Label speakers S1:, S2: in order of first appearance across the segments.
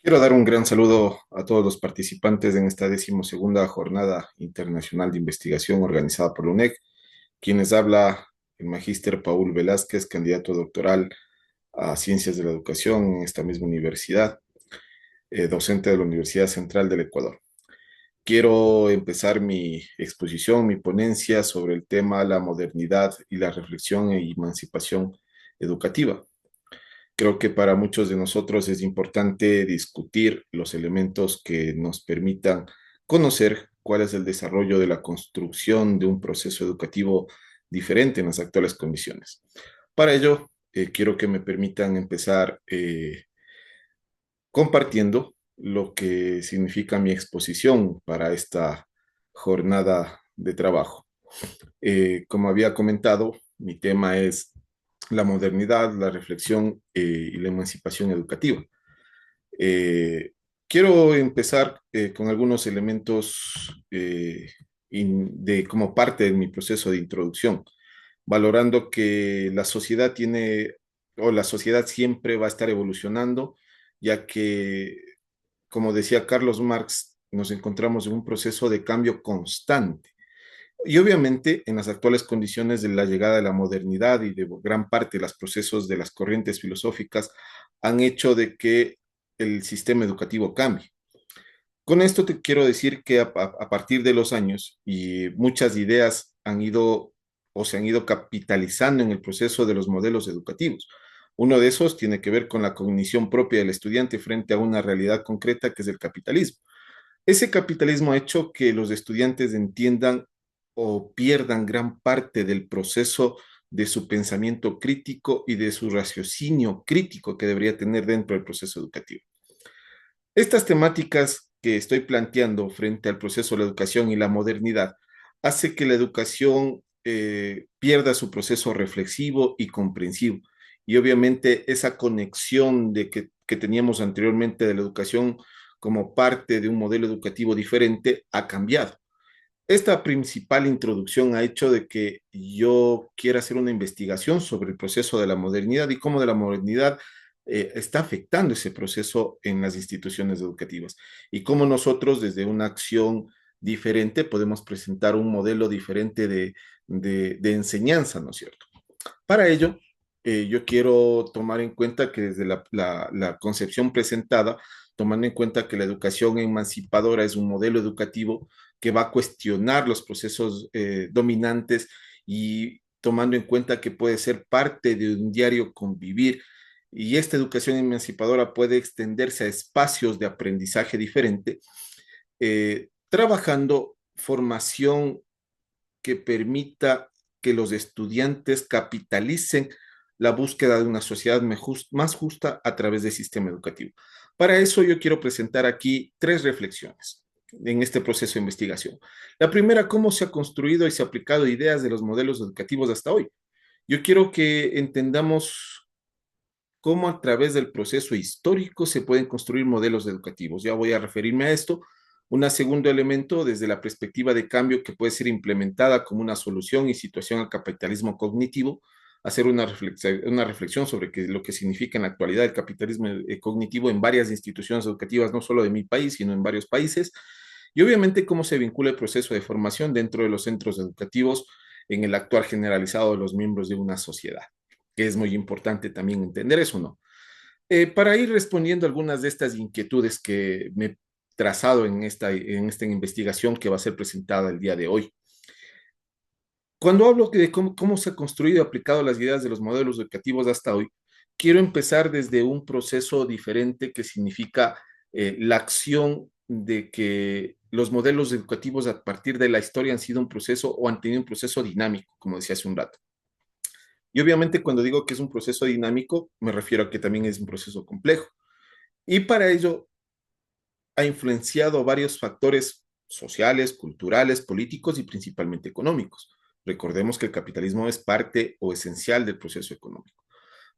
S1: Quiero dar un gran saludo a todos los participantes en esta 12ª Jornada Internacional de Investigación organizada por la UNEC. Quienes habla el magíster Paul Velázquez, candidato doctoral a Ciencias de la Educación en esta misma universidad, docente de la Universidad Central del Ecuador. Quiero empezar mi exposición, mi ponencia sobre el tema la modernidad y la reflexión e emancipación educativa. Creo que para muchos de nosotros es importante discutir los elementos que nos permitan conocer cuál es el desarrollo de la construcción de un proceso educativo diferente en las actuales condiciones. Para ello, quiero que me permitan empezar compartiendo lo que significa mi exposición para esta jornada de trabajo. Como había comentado, mi tema es la modernidad, la reflexión y la emancipación educativa. Eh, Quiero empezar con algunos elementos como parte de mi proceso de introducción, valorando que la sociedad tiene, o la sociedad siempre va a estar evolucionando, ya que, como decía Carlos Marx, nos encontramos en un proceso de cambio constante. Y obviamente, en las actuales condiciones de la llegada de la modernidad y de gran parte de los procesos de las corrientes filosóficas han hecho de que el sistema educativo cambie. Con esto te quiero decir que a partir de los años y muchas ideas han ido o se han ido capitalizando en el proceso de los modelos educativos. Uno de esos tiene que ver con la cognición propia del estudiante frente a una realidad concreta que es el capitalismo. Ese capitalismo ha hecho que los estudiantes entiendan o pierdan gran parte del proceso de su pensamiento crítico y de su raciocinio crítico que debería tener dentro del proceso educativo. Estas temáticas que estoy planteando frente al proceso de la educación y la modernidad hace que la educación pierda su proceso reflexivo y comprensivo. Y obviamente esa conexión que teníamos anteriormente de la educación como parte de un modelo educativo diferente ha cambiado. Esta principal introducción ha hecho de que yo quiera hacer una investigación sobre el proceso de la modernidad y cómo de la modernidad está afectando ese proceso en las instituciones educativas y cómo nosotros desde una acción diferente podemos presentar un modelo diferente de enseñanza, ¿no es cierto? Para ello, yo quiero tomar en cuenta que desde la concepción presentada, tomando en cuenta que la educación emancipadora es un modelo educativo que va a cuestionar los procesos dominantes y tomando en cuenta que puede ser parte de un diario convivir y esta educación emancipadora puede extenderse a espacios de aprendizaje diferente, trabajando formación que permita que los estudiantes capitalicen la búsqueda de una sociedad más justa a través del sistema educativo. Para eso yo quiero presentar aquí tres reflexiones en este proceso de investigación. La primera, cómo se ha construido y se ha aplicado ideas de los modelos educativos hasta hoy. Yo quiero que entendamos cómo a través del proceso histórico se pueden construir modelos educativos. Ya voy a referirme a esto. Un segundo elemento desde la perspectiva de cambio que puede ser implementada como una solución y situación al capitalismo cognitivo, hacer una reflexión sobre lo que significa en la actualidad el capitalismo cognitivo en varias instituciones educativas, no solo de mi país, sino en varios países, y obviamente cómo se vincula el proceso de formación dentro de los centros educativos en el actuar generalizado de los miembros de una sociedad, que es muy importante también entender eso, ¿no? Para ir respondiendo a algunas de estas inquietudes que me he trazado en esta investigación que va a ser presentada el día de hoy. Cuando hablo de cómo se ha construido y aplicado las ideas de los modelos educativos hasta hoy, quiero empezar desde un proceso diferente que significa la acción de que los modelos educativos a partir de la historia han sido un proceso o han tenido un proceso dinámico, como decía hace un rato. Y obviamente cuando digo que es un proceso dinámico, me refiero a que también es un proceso complejo. Y para ello ha influenciado varios factores sociales, culturales, políticos y principalmente económicos. Recordemos que el capitalismo es parte o esencial del proceso económico.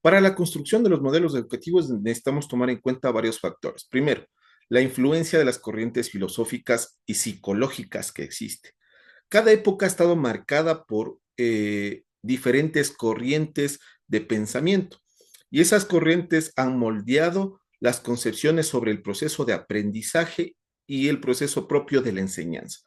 S1: Para la construcción de los modelos educativos necesitamos tomar en cuenta varios factores. Primero, la influencia de las corrientes filosóficas y psicológicas que existen. Cada época ha estado marcada por diferentes corrientes de pensamiento y esas corrientes han moldeado las concepciones sobre el proceso de aprendizaje y el proceso propio de la enseñanza.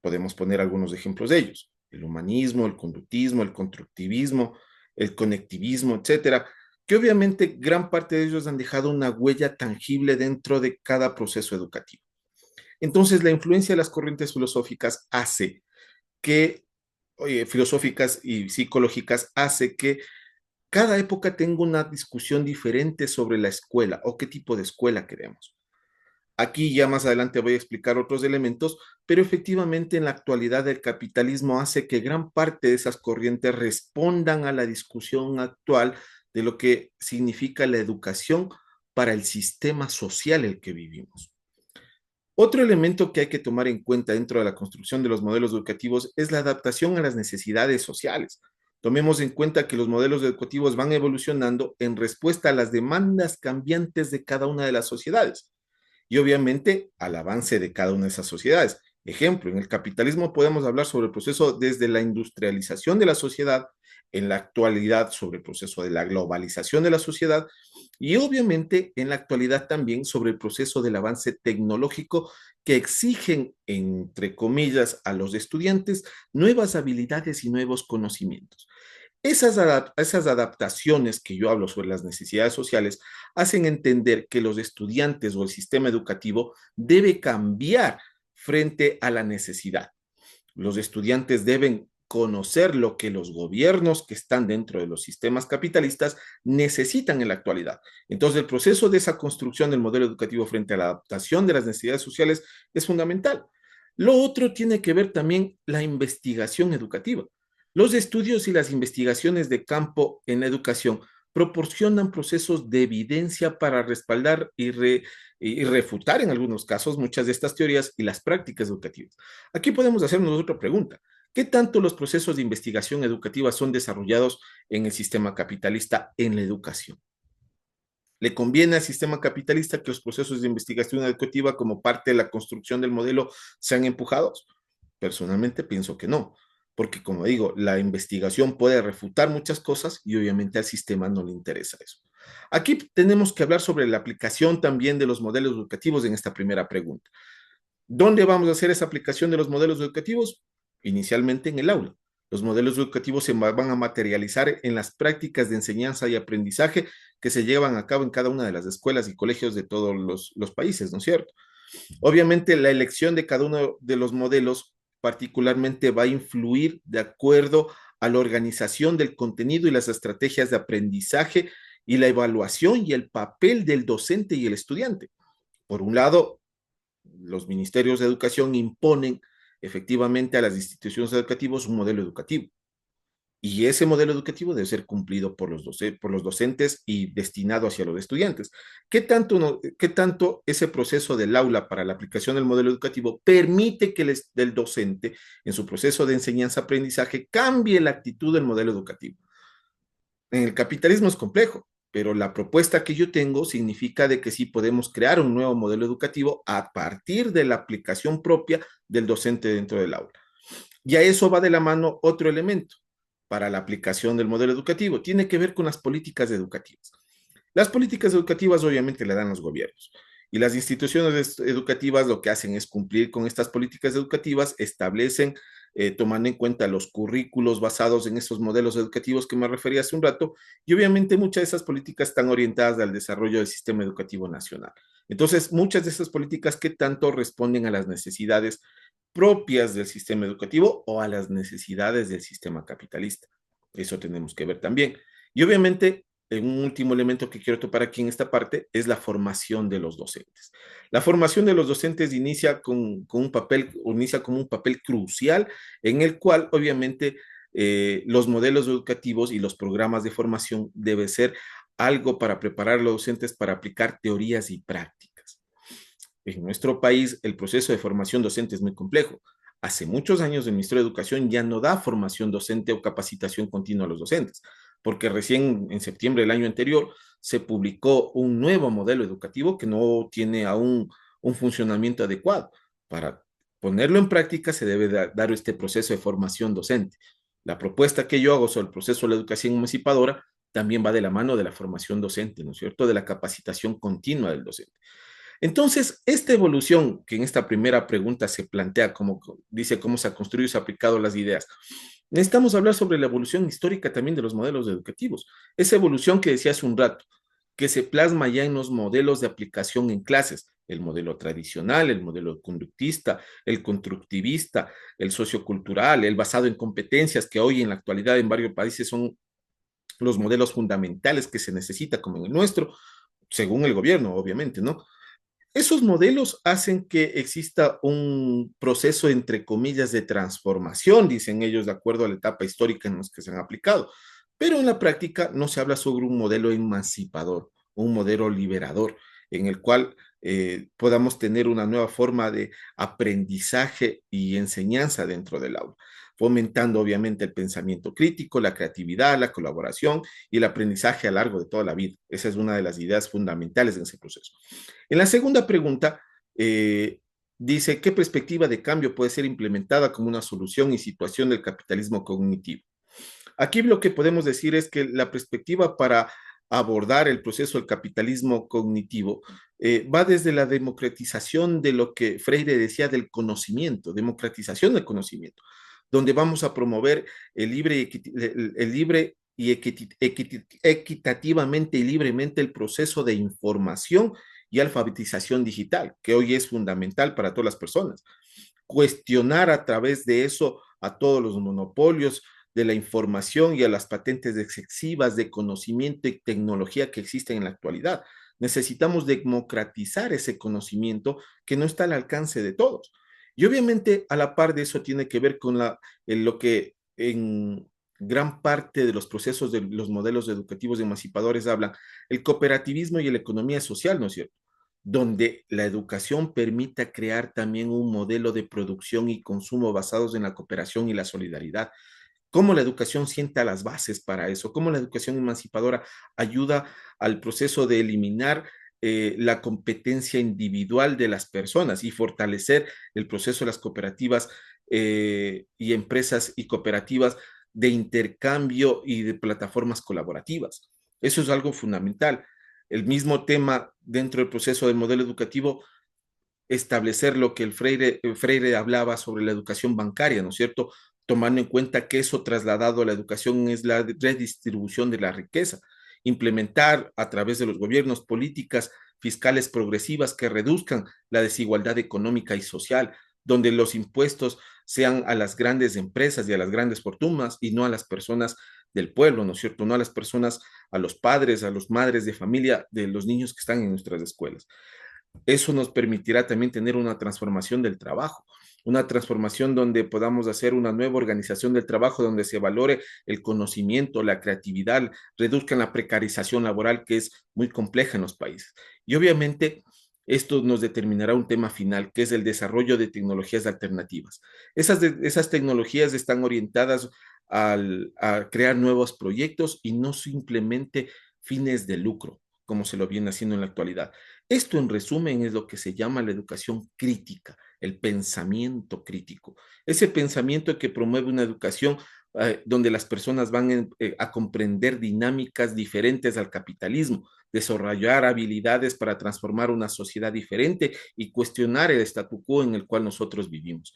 S1: Podemos poner algunos ejemplos de ellos: el humanismo, el conductismo, el constructivismo, el conectivismo, etcétera, que obviamente gran parte de ellos han dejado una huella tangible dentro de cada proceso educativo. Entonces, la influencia de las corrientes filosóficas hace que, filosóficas y psicológicas, hace que cada época tenga una discusión diferente sobre la escuela o qué tipo de escuela queremos. Aquí ya más adelante voy a explicar otros elementos, pero efectivamente en la actualidad el capitalismo hace que gran parte de esas corrientes respondan a la discusión actual de lo que significa la educación para el sistema social en el que vivimos. Otro elemento que hay que tomar en cuenta dentro de la construcción de los modelos educativos es la adaptación a las necesidades sociales. Tomemos en cuenta que los modelos educativos van evolucionando en respuesta a las demandas cambiantes de cada una de las sociedades y obviamente al avance de cada una de esas sociedades. Ejemplo, en el capitalismo podemos hablar sobre el proceso desde la industrialización de la sociedad, en la actualidad sobre el proceso de la globalización de la sociedad y obviamente en la actualidad también sobre el proceso del avance tecnológico que exigen, entre comillas, a los estudiantes nuevas habilidades y nuevos conocimientos. Esas adaptaciones que yo hablo sobre las necesidades sociales hacen entender que los estudiantes o el sistema educativo debe cambiar frente a la necesidad. Los estudiantes deben conocer lo que los gobiernos que están dentro de los sistemas capitalistas necesitan en la actualidad. Entonces, el proceso de esa construcción del modelo educativo frente a la adaptación de las necesidades sociales es fundamental. Lo otro tiene que ver también la investigación educativa. Los estudios y las investigaciones de campo en la educación proporcionan procesos de evidencia para respaldar y refutar en algunos casos muchas de estas teorías y las prácticas educativas. Aquí podemos hacernos otra pregunta. ¿Qué tanto los procesos de investigación educativa son desarrollados en el sistema capitalista en la educación? ¿Le conviene al sistema capitalista que los procesos de investigación educativa como parte de la construcción del modelo sean empujados? Personalmente pienso que no, porque como digo, la investigación puede refutar muchas cosas y obviamente al sistema no le interesa eso. Aquí tenemos que hablar sobre la aplicación también de los modelos educativos en esta primera pregunta. ¿Dónde vamos a hacer esa aplicación de los modelos educativos? Inicialmente en el aula. Los modelos educativos se van a materializar en las prácticas de enseñanza y aprendizaje que se llevan a cabo en cada una de las escuelas y colegios de todos los países, ¿no es cierto? Obviamente, la elección de cada uno de los modelos particularmente va a influir de acuerdo a la organización del contenido y las estrategias de aprendizaje y la evaluación y el papel del docente y el estudiante. Por un lado, los ministerios de educación imponen efectivamente a las instituciones educativas un modelo educativo. Y ese modelo educativo debe ser cumplido por los docentes y destinado hacia los estudiantes. ¿Qué tanto ese proceso del aula para la aplicación del modelo educativo permite que el docente, en su proceso de enseñanza-aprendizaje, cambie la actitud del modelo educativo? En el capitalismo es complejo, pero la propuesta que yo tengo significa de que sí podemos crear un nuevo modelo educativo a partir de la aplicación propia del docente dentro del aula. Y a eso va de la mano otro elemento para la aplicación del modelo educativo. Tiene que ver con las políticas educativas. Las políticas educativas obviamente le dan los gobiernos y las instituciones educativas lo que hacen es cumplir con estas políticas educativas, establecen, tomando en cuenta los currículos basados en esos modelos educativos que me refería hace un rato, y obviamente muchas de esas políticas están orientadas al desarrollo del sistema educativo nacional. Entonces, muchas de esas políticas que tanto responden a las necesidades propias del sistema educativo o a las necesidades del sistema capitalista. Eso tenemos que ver también. Y obviamente, un último elemento que quiero topar aquí en esta parte es la formación de los docentes. La formación de los docentes inicia como un papel crucial en el cual obviamente los modelos educativos y los programas de formación deben ser algo para preparar a los docentes para aplicar teorías y prácticas. En nuestro país el proceso de formación docente es muy complejo. Hace muchos años el Ministerio de Educación ya no da formación docente o capacitación continua a los docentes, porque recién en septiembre del año anterior se publicó un nuevo modelo educativo que no tiene aún un funcionamiento adecuado. Para ponerlo en práctica se debe dar este proceso de formación docente. La propuesta que yo hago sobre el proceso de la educación emancipadora también va de la mano de la formación docente, ¿no es cierto? De la capacitación continua del docente. Entonces, esta evolución que en esta primera pregunta se plantea, como dice cómo se ha construido y se ha aplicado las ideas, necesitamos hablar sobre la evolución histórica también de los modelos educativos. Esa evolución que decía hace un rato, que se plasma ya en los modelos de aplicación en clases, el modelo tradicional, el modelo conductista, el constructivista, el sociocultural, el basado en competencias, que hoy en la actualidad en varios países son los modelos fundamentales que se necesita, como en el nuestro, según el gobierno, obviamente, ¿no? Esos modelos hacen que exista un proceso, entre comillas, de transformación, dicen ellos, de acuerdo a la etapa histórica en la que se han aplicado. Pero en la práctica no se habla sobre un modelo emancipador, un modelo liberador, en el cual podamos tener una nueva forma de aprendizaje y enseñanza dentro del aula, fomentando obviamente el pensamiento crítico, la creatividad, la colaboración y el aprendizaje a lo largo de toda la vida. Esa es una de las ideas fundamentales en ese proceso. En la segunda pregunta, dice, ¿qué perspectiva de cambio puede ser implementada como una solución y situación del capitalismo cognitivo? Aquí lo que podemos decir es que la perspectiva para abordar el proceso del capitalismo cognitivo va desde la democratización de lo que Freire decía del conocimiento, democratización del conocimiento, donde vamos a promover el libre y equitativamente y libremente el proceso de información y alfabetización digital, que hoy es fundamental para todas las personas. Cuestionar a través de eso a todos los monopolios de la información y a las patentes excesivas de conocimiento y tecnología que existen en la actualidad. Necesitamos democratizar ese conocimiento que no está al alcance de todos. Y obviamente a la par de eso tiene que ver con lo que en gran parte de los procesos de los modelos educativos emancipadores hablan, el cooperativismo y la economía social, ¿no es cierto? Donde la educación permita crear también un modelo de producción y consumo basados en la cooperación y la solidaridad. Cómo la educación sienta las bases para eso, cómo la educación emancipadora ayuda al proceso de eliminar la competencia individual de las personas y fortalecer el proceso de las cooperativas y empresas y cooperativas de intercambio y de plataformas colaborativas. Eso es algo fundamental. El mismo tema dentro del proceso del modelo educativo, establecer lo que Freire hablaba sobre la educación bancaria, ¿no es cierto? Tomando en cuenta que eso trasladado a la educación es la redistribución de la riqueza, implementar a través de los gobiernos políticas fiscales progresivas que reduzcan la desigualdad económica y social, donde los impuestos sean a las grandes empresas y a las grandes fortunas y no a las personas del pueblo, ¿no es cierto? No a las personas, a los padres, a los madres de familia, de los niños que están en nuestras escuelas. Eso nos permitirá también tener una transformación del trabajo, una transformación donde podamos hacer una nueva organización del trabajo, donde se valore el conocimiento, la creatividad, reduzcan la precarización laboral que es muy compleja en los países. Y obviamente esto nos determinará un tema final, que es el desarrollo de tecnologías alternativas. Esas tecnologías están orientadas a crear nuevos proyectos y no simplemente fines de lucro, como se lo viene haciendo en la actualidad. Esto, en resumen, es lo que se llama la educación crítica, el pensamiento crítico. Ese pensamiento que promueve una educación donde las personas van a comprender dinámicas diferentes al capitalismo, desarrollar habilidades para transformar una sociedad diferente y cuestionar el statu quo en el cual nosotros vivimos.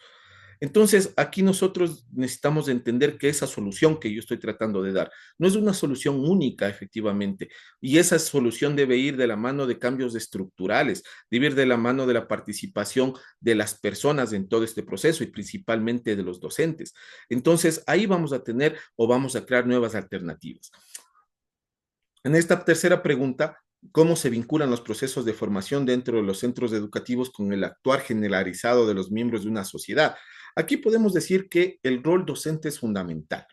S1: Entonces, aquí nosotros necesitamos entender que esa solución que yo estoy tratando de dar no es una solución única, efectivamente, y esa solución debe ir de la mano de cambios estructurales, debe ir de la mano de la participación de las personas en todo este proceso y principalmente de los docentes. Entonces, ahí vamos a tener o vamos a crear nuevas alternativas. En esta tercera pregunta, ¿cómo se vinculan los procesos de formación dentro de los centros educativos con el actuar generalizado de los miembros de una sociedad? Aquí podemos decir que el rol docente es fundamental.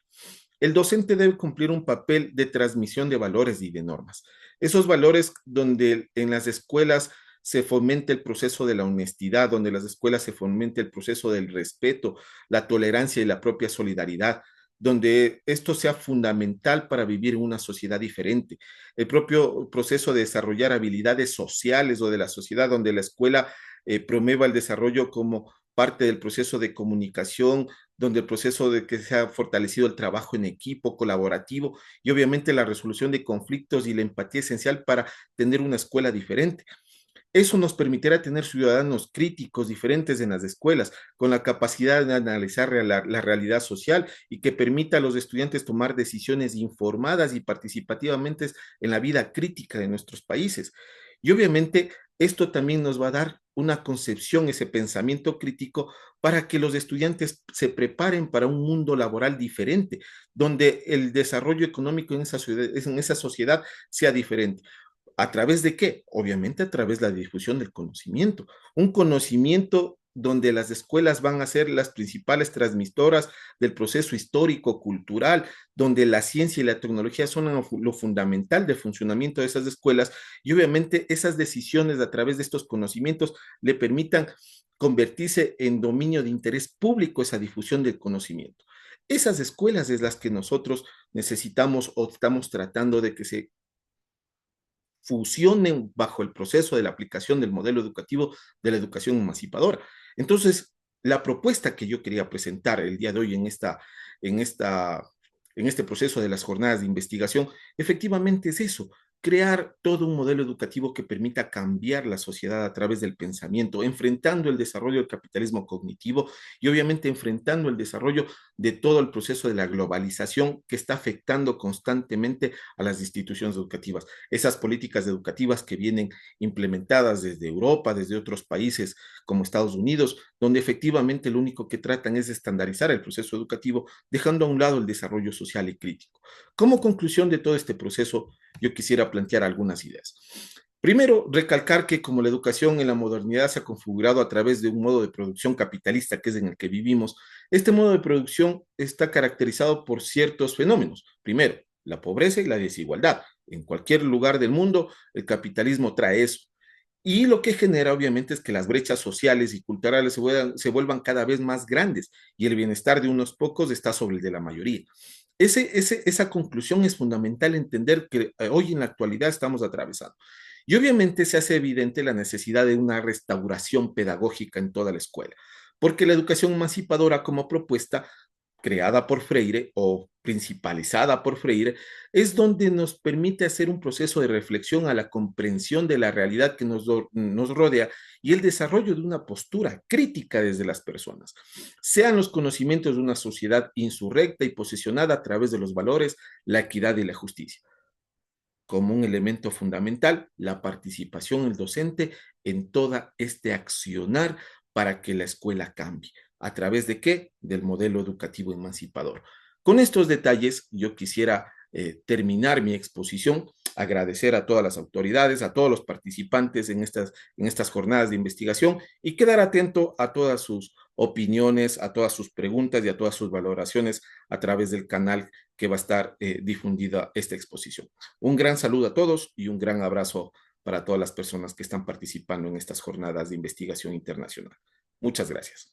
S1: El docente debe cumplir un papel de transmisión de valores y de normas. Esos valores donde en las escuelas se fomente el proceso de la honestidad, donde en las escuelas se fomente el proceso del respeto, la tolerancia y la propia solidaridad, donde esto sea fundamental para vivir en una sociedad diferente. El propio proceso de desarrollar habilidades sociales o de la sociedad, donde la escuela promueva el desarrollo como parte del proceso de comunicación, donde el proceso de que se ha fortalecido el trabajo en equipo, colaborativo y obviamente la resolución de conflictos y la empatía esencial para tener una escuela diferente. Eso nos permitirá tener ciudadanos críticos diferentes en las escuelas, con la capacidad de analizar la realidad social y que permita a los estudiantes tomar decisiones informadas y participativamente en la vida crítica de nuestros países. Y obviamente esto también nos va a dar una concepción, ese pensamiento crítico para que los estudiantes se preparen para un mundo laboral diferente, donde el desarrollo económico en esa sociedad sea diferente. ¿A través de qué? Obviamente a través de la difusión del conocimiento. Un conocimiento donde las escuelas van a ser las principales transmisoras del proceso histórico, cultural, donde la ciencia y la tecnología son lo fundamental del funcionamiento de esas escuelas y obviamente esas decisiones a través de estos conocimientos le permitan convertirse en dominio de interés público esa difusión del conocimiento. Esas escuelas es las que nosotros necesitamos o estamos tratando de que se fusionen bajo el proceso de la aplicación del modelo educativo de la educación emancipadora. Entonces, la propuesta que yo quería presentar el día de hoy en esta, en este proceso de las jornadas de investigación, efectivamente es eso, crear todo un modelo educativo que permita cambiar la sociedad a través del pensamiento, enfrentando el desarrollo del capitalismo cognitivo y obviamente enfrentando el desarrollo de todo el proceso de la globalización que está afectando constantemente a las instituciones educativas. Esas políticas educativas que vienen implementadas desde Europa, desde otros países como Estados Unidos, donde efectivamente lo único que tratan es estandarizar el proceso educativo, dejando a un lado el desarrollo social y crítico. Como conclusión de todo este proceso, yo quisiera plantear algunas ideas. Primero, recalcar que como la educación en la modernidad se ha configurado a través de un modo de producción capitalista, que es en el que vivimos, este modo de producción está caracterizado por ciertos fenómenos. Primero, la pobreza y la desigualdad. En cualquier lugar del mundo, el capitalismo trae eso. Y lo que genera, obviamente, es que las brechas sociales y culturales vuelvan cada vez más grandes y el bienestar de unos pocos está sobre el de la mayoría. Esa conclusión es fundamental entender que hoy en la actualidad estamos atravesando. Y obviamente se hace evidente la necesidad de una restauración pedagógica en toda la escuela, porque la educación emancipadora como propuesta creada por Freire o principalizada por Freire, es donde nos permite hacer un proceso de reflexión a la comprensión de la realidad que nos rodea y el desarrollo de una postura crítica desde las personas. Sean los conocimientos de una sociedad insurrecta y posicionada a través de los valores, la equidad y la justicia. Como un elemento fundamental, la participación del docente en toda este accionar para que la escuela cambie. ¿A través de qué? Del modelo educativo emancipador. Con estos detalles, yo quisiera terminar mi exposición, agradecer a todas las autoridades, a todos los participantes en estas jornadas de investigación y quedar atento a todas sus opiniones, a todas sus preguntas y a todas sus valoraciones a través del canal que va a estar difundida esta exposición. Un gran saludo a todos y un gran abrazo para todas las personas que están participando en estas jornadas de investigación internacional. Muchas gracias.